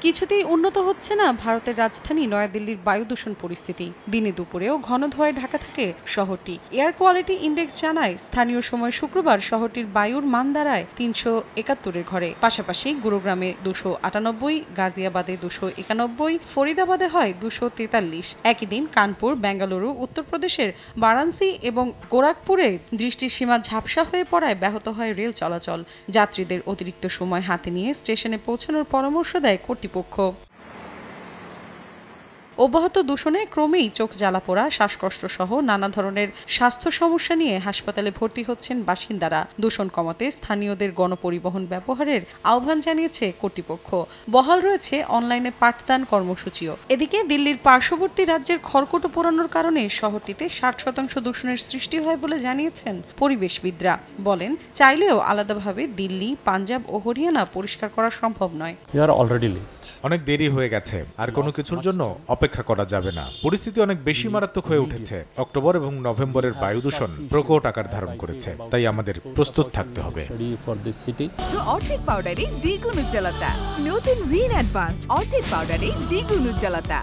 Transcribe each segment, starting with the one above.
কিছুতেই উন্নত হচ্ছে না ভারতের রাজধানী নয়াদিল্লির বায়ু দূষণ পরিস্থিতি। দিনে দুপুরেও ঘন ধোঁয়ায় ঢাকা থাকে শহরটি। এয়ার কোয়ালিটি ইন্ডেক্স জানায় স্থানীয় সময় শুক্রবার শহরটির বায়ুর মান দাঁড়ায় ৩৭১-এর ঘরে। পাশাপাশি গুরুগ্রামে ২৯৮, গাজিয়াবাদে ২৯১, ফরিদাবাদে হয় ২৪৩। একই দিন কানপুর, বেঙ্গালুরু, উত্তরপ্রদেশের বারাণসী এবং গোরাখপুরে দৃষ্টির সীমা ঝাপসা হয়ে পড়ায় ব্যাহত হয় রেল চলাচল। যাত্রীদের অতিরিক্ত সময় হাতে নিয়ে স্টেশনে পৌঁছানোর পরামর্শ দেয় কর্তৃপক্ষ। অব্যাহত দূষণে ক্রমেই চোখ জ্বালাপোড়া, শ্বাসকষ্ট সহ নানা ধরনের স্বাস্থ্য সমস্যা নিয়ে হাসপাতালে ভর্তি হচ্ছেন বাসিন্দারা। দূষণ কমাতে স্থানীয়দের গণপরিবহন ব্যবহারের আহ্বান জানিয়েছে কর্তৃপক্ষ। বহাল রয়েছে অনলাইনে পাঠদান কর্মসূচিও। এদিকে দিল্লির পার্শ্ববর্তী রাজ্যের খড়কুটো পোড়ানোর কারণে শহরটিতে ৬০% দূষণের সৃষ্টি হয় বলে জানিয়েছেন পরিবেশবিদরা। বলেন, চাইলেও আলাদাভাবে দিল্লি, পাঞ্জাব ও হরিয়ানা পরিষ্কার করা সম্ভব নয়। অনেক দেরি হয়ে গেছে, আর কোনো কিছুর জন্য অপেক্ষা করা যাবে না। পরিস্থিতি অনেক বেশি মারাত্মক হয়ে উঠেছে। অক্টোবর এবং নভেম্বরের বায়ু দূষণ প্রকট আকার ধারণ করেছে, তাই আমাদের প্রস্তুত থাকতে হবে। অর্ধেক পাউডারে দ্বিগুণ উজ্জ্বলতা। নতুন রিন অ্যাডভান্সড অর্ধেক পাউডারে দ্বিগুণ উজ্জ্বলতা।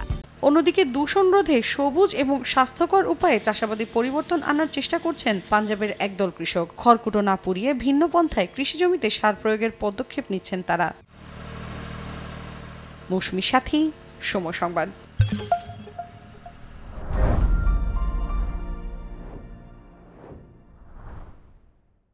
অন্যদিকে দূষণ রোধে সবুজ এবং স্বাস্থ্যকর উপায়ে চাষাবাদে পরিবর্তন আনার চেষ্টা করছেন পাঞ্জাবের একদল কৃষক। খড়কুটো না পুড়িয়ে ভিন্ন পন্থায় কৃষিজমিতে সার প্রয়োগের পদক্ষেপ নিচ্ছেন তারা। মৌসুমী সাথী, সময় সংবাদ।